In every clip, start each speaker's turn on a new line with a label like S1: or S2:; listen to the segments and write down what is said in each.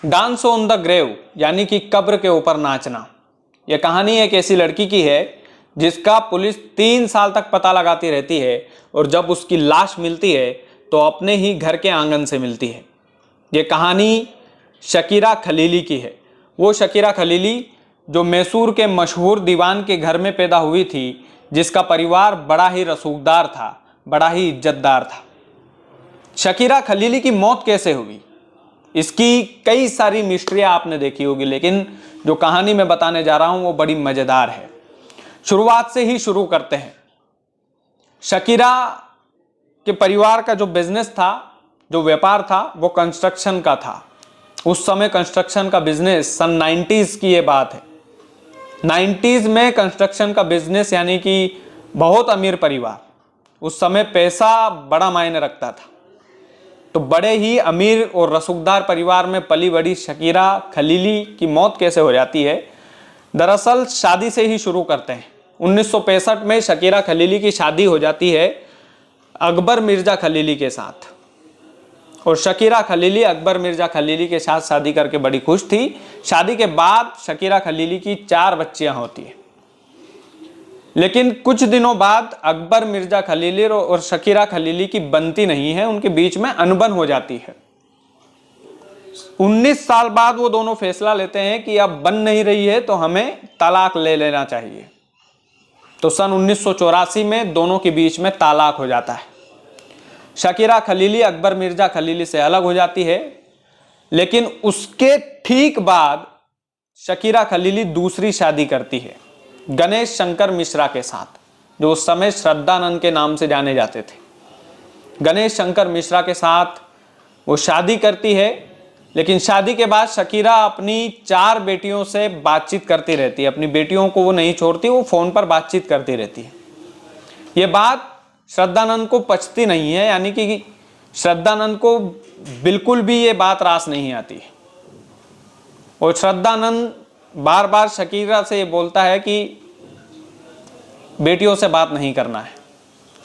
S1: Dance on the grave यानी कि कब्र के ऊपर नाचना। यह कहानी एक ऐसी लड़की की है जिसका पुलिस 3 साल तक पता लगाती रहती है और जब उसकी लाश मिलती है तो अपने ही घर के आंगन से मिलती है। ये कहानी शकीरा खलीली की है। वो शकीरा खलीली जो मैसूर के मशहूर दीवान के घर में पैदा हुई थी, जिसका परिवार बड़ा ही रसूखदार था, बड़ा ही इज्जतदार था। शकीरा खलीली की मौत कैसे हुई, इसकी कई सारी मिस्ट्रियां आपने देखी होगी, लेकिन जो कहानी मैं बताने जा रहा हूं वो बड़ी मजेदार है। शुरुआत से ही शुरू करते हैं। शकीरा के परिवार का जो बिजनेस था, जो व्यापार था, वो कंस्ट्रक्शन का था। उस समय कंस्ट्रक्शन का बिजनेस सन 90s की ये बात है। 90s में कंस्ट्रक्शन का बिजनेस यानी कि बहुत अमीर परिवार। उस समय पैसा बड़ा मायने रखता था। तो बड़े ही अमीर और रसूखदार परिवार में पली बड़ी शकीरा खलीली की मौत कैसे हो जाती है? दरअसल शादी से ही शुरू करते हैं। 1965 में शकीरा खलीली की शादी हो जाती है अकबर मिर्जा खलीली के साथ। और Shakira Khalili Akbar Mirza Khalili के साथ शादी करके बड़ी खुश थी। शादी के बाद शकीरा खलीली की 4 बच्चियां होती हैं। लेकिन कुछ दिनों बाद अकबर मिर्जा खलीली और शकीरा खलीली की बनती नहीं है, उनके बीच में अनबन हो जाती है। 19 साल बाद वो दोनों फैसला लेते हैं कि अब बन नहीं रही है तो हमें तलाक ले लेना चाहिए। तो सन 1984 में दोनों के बीच में तलाक हो जाता है। Shakira Khalili Akbar Mirza Khalili से अलग हो जाती है, लेकिन उसके ठीक बाद शकीरा खलीली दूसरी शादी करती है गणेश शंकर मिश्रा के साथ, जो उस समय श्रद्धानंद के नाम से जाने जाते थे। गणेश शंकर मिश्रा के साथ वो शादी करती है, लेकिन शादी के बाद शकीरा अपनी 4 बेटियों से बातचीत करती रहती है। अपनी बेटियों को वो नहीं छोड़ती, वो फोन पर बातचीत करती रहती है। ये बात श्रद्धानंद को पचती नहीं है, यानी कि श्रद्धानंद को बिल्कुल भी ये बात रास नहीं आती है। और श्रद्धानंद बार बार शकीरा से ये बोलता है कि बेटियों से बात नहीं करना है,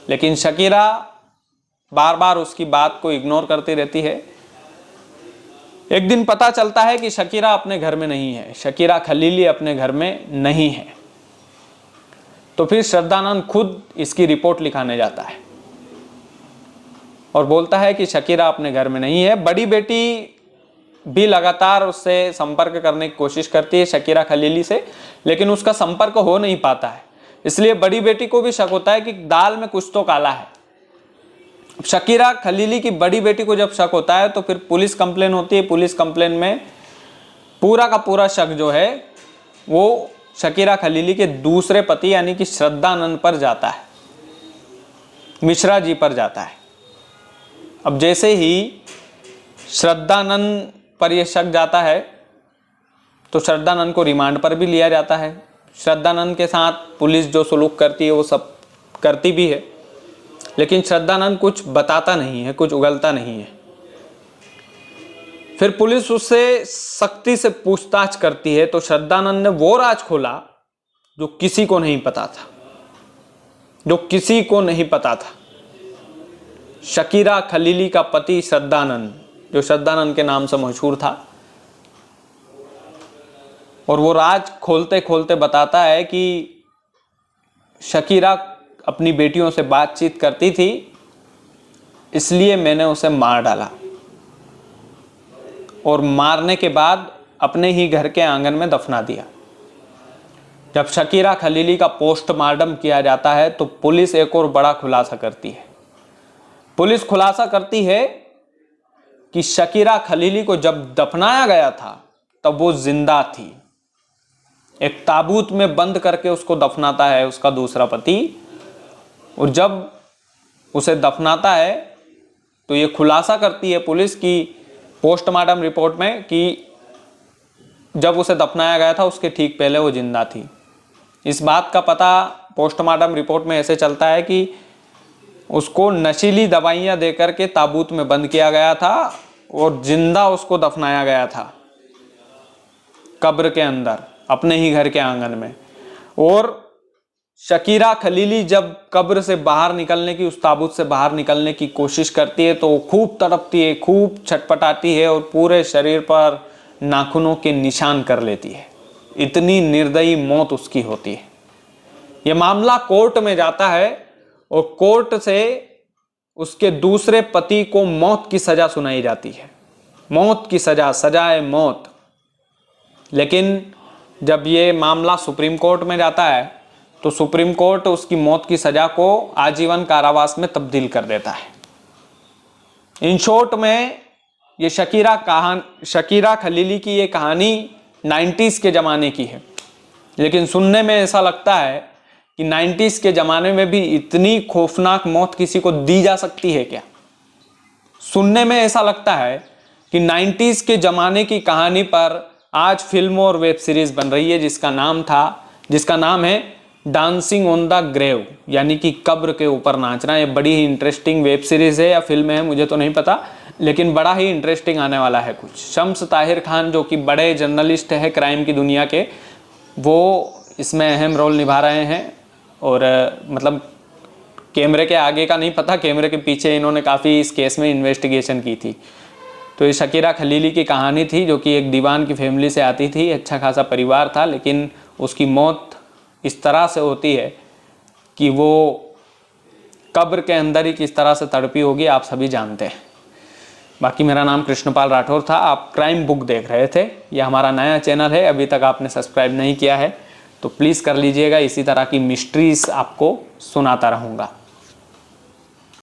S1: लेकिन शकीरा बार बार उसकी बात को इग्नोर करती रहती है। एक दिन पता चलता है कि शकीरा अपने घर में नहीं है, शकीरा खलीली अपने घर में नहीं है। तो फिर श्रद्धानंद खुद इसकी रिपोर्ट लिखाने जाता है और बोलता है कि शकीरा अपने घर में नहीं है। बड़ी बेटी भी लगातार उससे संपर्क करने की कोशिश करती है शकीरा खलीली से, लेकिन उसका संपर्क हो नहीं पाता है। इसलिए बड़ी बेटी को भी शक होता है कि दाल में कुछ तो काला है। शकीरा खलीली की बड़ी बेटी को जब शक होता है तो फिर पुलिस कंप्लेन होती है। पुलिस कंप्लेन में पूरा का पूरा शक जो है वो शकीरा खलीली के दूसरे पति यानी कि श्रद्धानंद पर जाता है, मिश्रा जी पर जाता है। अब जैसे ही श्रद्धानंद पर यह शक जाता है तो श्रद्धानंद को रिमांड पर भी लिया जाता है। श्रद्धानंद के साथ पुलिस जो सलूक करती है वो सब करती भी है, लेकिन श्रद्धानंद कुछ बताता नहीं है, कुछ उगलता नहीं है। फिर पुलिस उससे सख्ती से पूछताछ करती है तो श्रद्धानंद ने वो राज खोला जो किसी को नहीं पता था, जो किसी को नहीं पता था। शकीरा खलीली का पति श्रद्धानंद, जो श्रद्धानंद के नाम से मशहूर था, और वो राज खोलते खोलते बताता है कि शकीरा अपनी बेटियों से बातचीत करती थी, इसलिए मैंने उसे मार डाला और मारने के बाद अपने ही घर के आंगन में दफना दिया। जब शकीरा खलीली का पोस्टमार्टम किया जाता है तो पुलिस एक और बड़ा खुलासा करती है। पुलिस खुलासा करती है कि शकीरा खलीली को जब दफनाया गया था तब वो जिंदा थी। एक ताबूत में बंद करके उसको दफनाता है उसका दूसरा पति, और जब उसे दफनाता है तो ये खुलासा करती है पुलिस की पोस्टमार्टम रिपोर्ट में कि जब उसे दफनाया गया था उसके ठीक पहले वो जिंदा थी। इस बात का पता पोस्टमार्टम रिपोर्ट में ऐसे चलता है कि उसको नशीली दवाइयां देकर के ताबूत में बंद किया गया था और जिंदा उसको दफनाया गया था कब्र के अंदर, अपने ही घर के आंगन में। और शकीरा खलीली जब कब्र से बाहर निकलने की, उस ताबूत से बाहर निकलने की कोशिश करती है तो वो खूब तड़पती है, खूब छटपटाती है और पूरे शरीर पर नाखूनों के निशान कर लेती है। इतनी निर्दयी मौत उसकी होती है। यह मामला कोर्ट में जाता है और कोर्ट से उसके दूसरे पति को मौत की सजा सुनाई जाती है। मौत की सजा, सजाए मौत। लेकिन जब ये मामला सुप्रीम कोर्ट में जाता है तो सुप्रीम कोर्ट उसकी मौत की सजा को आजीवन कारावास में तब्दील कर देता है। इन शॉर्ट में ये शकीरा खलीली की ये कहानी 90s के ज़माने की है। लेकिन सुनने में ऐसा लगता है कि 90s के ज़माने में भी इतनी खौफनाक मौत किसी को दी जा सकती है क्या? सुनने में ऐसा लगता है कि 90s के ज़माने की कहानी पर आज फिल्म और वेब सीरीज बन रही है जिसका नाम है डांसिंग ऑन द ग्रेव, यानी कि कब्र के ऊपर नाचना। ये बड़ी ही इंटरेस्टिंग वेब सीरीज है या फिल्म है, मुझे तो नहीं पता, लेकिन बड़ा ही इंटरेस्टिंग आने वाला है कुछ। शम्स ताहिर खान जो कि बड़े जर्नलिस्ट है क्राइम की दुनिया के, वो इसमें अहम रोल निभा रहे हैं। और मतलब कैमरे के आगे का नहीं पता, कैमरे के पीछे इन्होंने काफ़ी इस केस में इन्वेस्टिगेशन की थी। तो ये शकीरा खलीली की कहानी थी जो कि एक दीवान की फैमिली से आती थी, अच्छा खासा परिवार था, लेकिन उसकी मौत इस तरह से होती है कि वो कब्र के अंदर ही किस तरह से तड़पी होगी आप सभी जानते हैं। बाकी मेरा नाम कृष्णपाल राठौर था, आप क्राइम बुक देख रहे थे। यह हमारा नया चैनल है, अभी तक आपने सब्सक्राइब नहीं किया है तो प्लीज़ कर लीजिएगा। इसी तरह की मिस्ट्रीज़ आपको सुनाता रहूँगा।